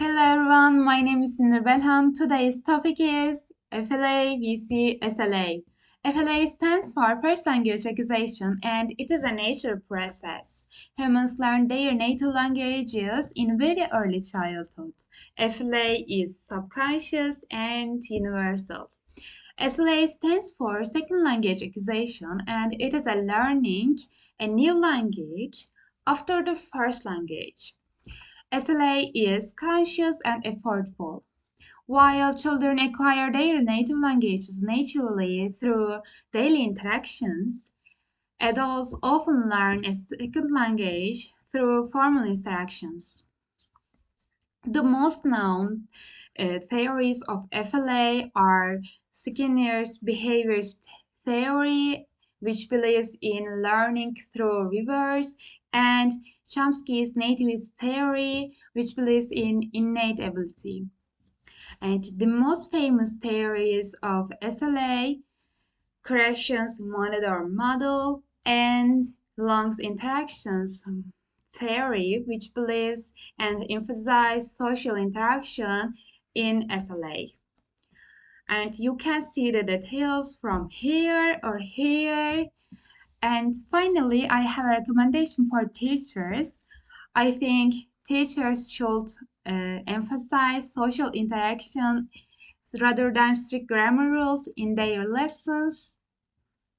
Hello everyone, my name is Sinir Belhan. Today's topic is FLA vs SLA. FLA stands for First Language Acquisition and it is a natural process. Humans learn their native languages in very early childhood. FLA is subconscious and universal. SLA stands for Second Language Acquisition and it is a learning a new language after the first language. SLA is conscious and effortful. While children acquire their native languages naturally through daily interactions, adults often learn a second language through formal interactions. The most known theories of FLA are Skinner's behavior theory, which believes in learning through rewards, and Chomsky's native theory, which believes in innate ability. And the most famous theories of SLA, Krashen's monitor model, and Long's interactions theory, which believes and emphasizes social interaction in SLA. And you can see the details from here or here. And finally, I have a recommendation for teachers. I think teachers should emphasize social interaction rather than strict grammar rules in their lessons.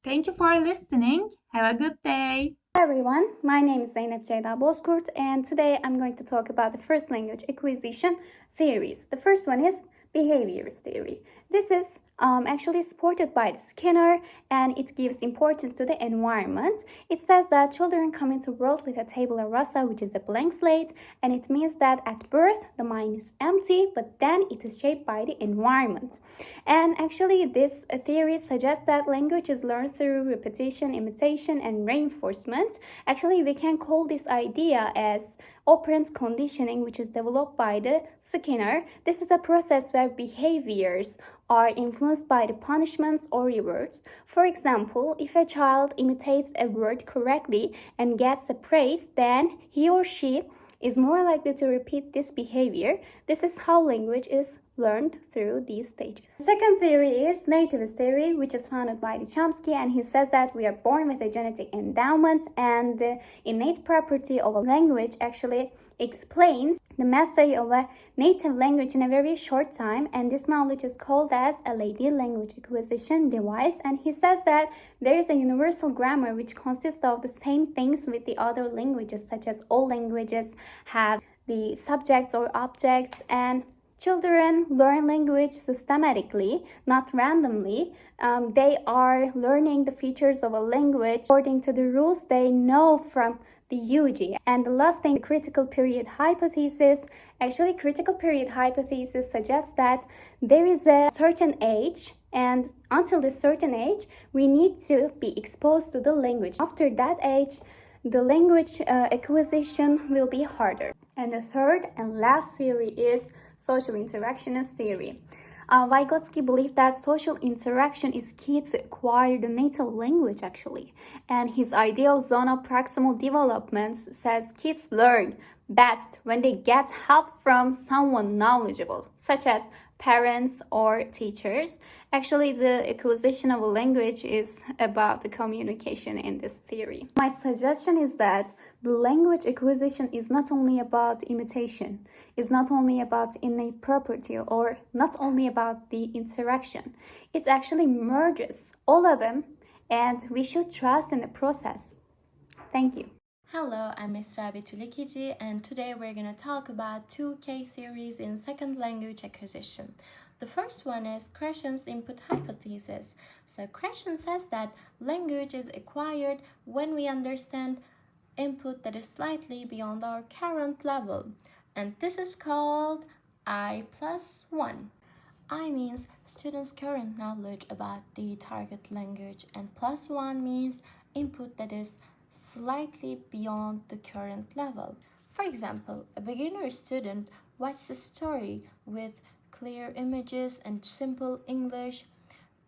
Thank you for listening. Have a good day. Hi everyone, my name is Zeynep Ceyda Bozkurt and today I'm going to talk about the first language acquisition theories. The first one is behaviors theory. This is actually supported by the Skinner and it gives importance to the environment. It says that children come into the world with a tabula rasa, which is a blank slate, and it means that at birth the mind is empty, but then it is shaped by the environment. And actually this theory suggests that language is learned through repetition, imitation, and reinforcement. Actually, we can call this idea as operant conditioning, which is developed by the Skinner. This is a process where behaviors are influenced by the punishments or rewards. For example, if a child imitates a word correctly and gets a praise, then he or she is more likely to repeat this behavior. This is how language is learned through these stages. The second theory is nativist theory, which is founded by Chomsky, and he says that we are born with a genetic endowment, and the innate property of a language actually explains the mastery of a native language in a very short time, and this knowledge is called as a LAD, language acquisition device. And he says that there is a universal grammar which consists of the same things with the other languages, such as all languages have the subjects or objects, and children learn language systematically, not randomly. They are learning the features of a language according to the rules they know from the UG. And the last thing, the critical period hypothesis. Actually, critical period hypothesis suggests that there is a certain age, and until this certain age, we need to be exposed to the language. After that age, the language acquisition will be harder. And the third and last theory is social interactionist theory. Vygotsky believed that social interaction is key to acquire the native language actually. And his ideal zone of proximal development says kids learn best when they get help from someone knowledgeable, such as parents or teachers. Actually, the acquisition of a language is about the communication in this theory. My suggestion is that the language acquisition is not only about imitation, it's not only about innate property, or not only about the interaction. It actually merges all of them, and we should trust in the process. Thank you. Hello, I'm Esra Betulikici, and today we're going to talk about two key theories in second language acquisition. The first one is Krashen's input hypothesis. So Krashen says that language is acquired when we understand input that is slightly beyond our current level, and this is called I+1. I means students' current knowledge about the target language, and +1 means input that is slightly beyond the current level. For example, a beginner student watches a story with clear images and simple English.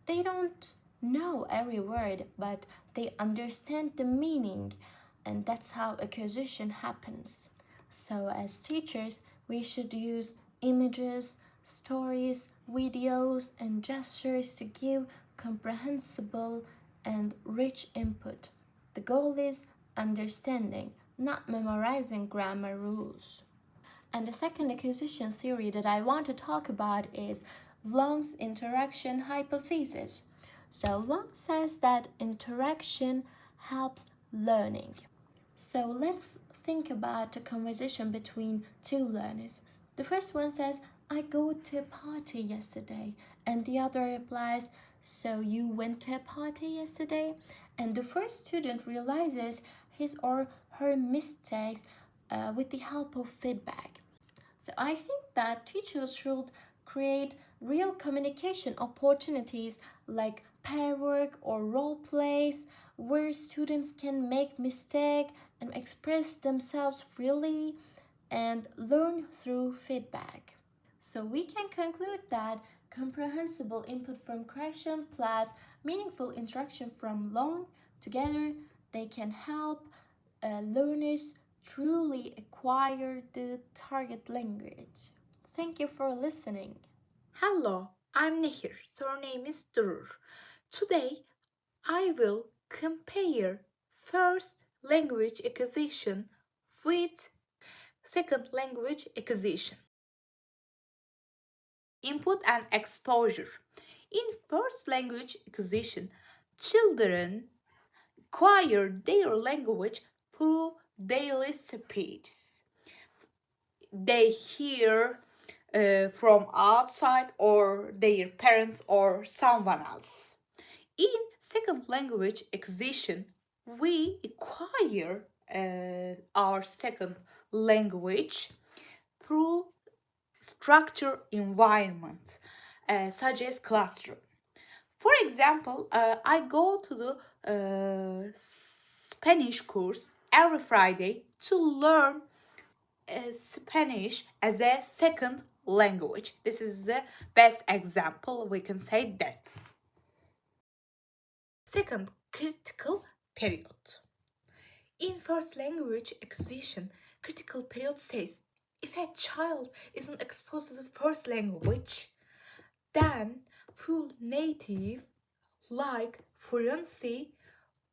They don't know every word, but they understand the meaning, and that's how acquisition happens. So as teachers, we should use images, stories, videos, and gestures to give comprehensible and rich input. The goal is understanding, not memorizing grammar rules. And the second acquisition theory that I want to talk about is Long's interaction hypothesis. So Long says that interaction helps learning. So let's think about a conversation between two learners. The first one says, I go to a party yesterday. And the other replies, so you went to a party yesterday? And the first student realizes his or her mistakes with the help of feedback. So I think that teachers should create real communication opportunities like pair work or role plays where students can make mistakes and express themselves freely and learn through feedback. So we can conclude that comprehensible input from question plus meaningful interaction from Long together they can help learners truly acquire the target language. Thank you for listening. Hello, I'm Nehir. Surname is Durur. Today, I will compare first language acquisition with second language acquisition. Input and exposure. In first language acquisition, children acquire their language through daily speech. They hear from outside or their parents or someone else. In second language acquisition, we acquire our second language through structured environment, such as classroom. For example, I go to the Spanish course every Friday to learn Spanish as a second language. This is the best example. We can say that. Second, critical period. In first language acquisition, critical period says if a child isn't exposed to the first language, then full native like fluency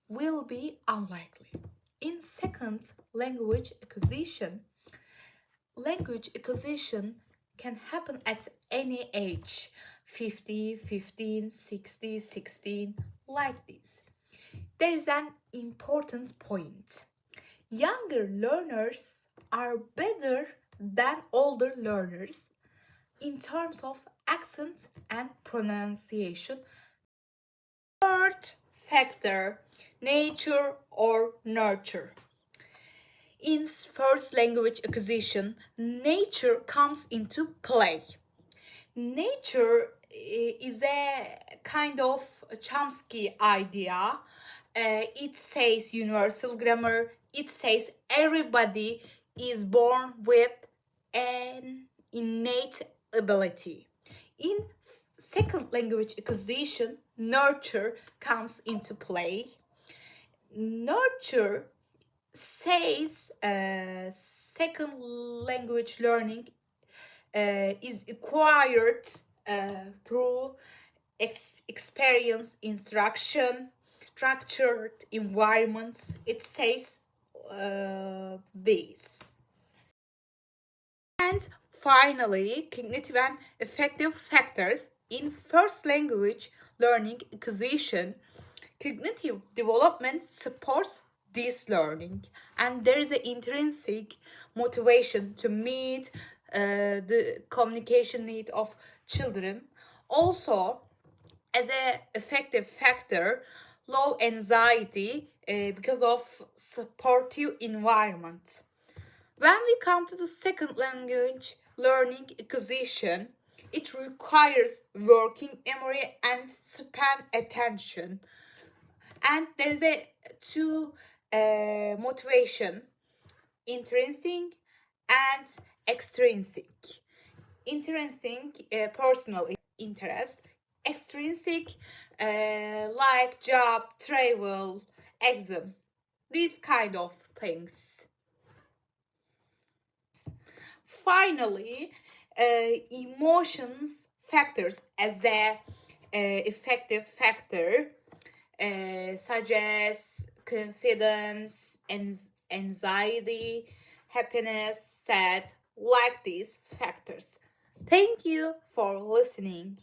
will be unlikely. In second language acquisition can happen at any age 50, 15, 60, 16, like this. There is an important point. Younger learners are better than older learners in terms of accent and pronunciation. Third factor, nature or nurture. In first language acquisition, nature comes into play. Nature is a kind of Chomsky idea. It says universal grammar. It says everybody is born with an innate ability. In second language acquisition, nurture comes into play. Nurture says second language learning is acquired through experience, instruction, structured environments. It says this. And finally, cognitive and affective factors in first language learning acquisition. Cognitive development supports this learning, and there is an intrinsic motivation to meet the communication need of children. Also, as an effective factor, low anxiety because of supportive environment. When we come to the second language learning acquisition, it requires working memory and span attention. And there's a two motivation, intrinsic and extrinsic. Intrinsic, personal interest. Extrinsic, like job, travel, exam, these kind of things. Finally, emotions factors as a effective factor, such as confidence, anxiety, happiness, sad, like these factors. Thank you for listening.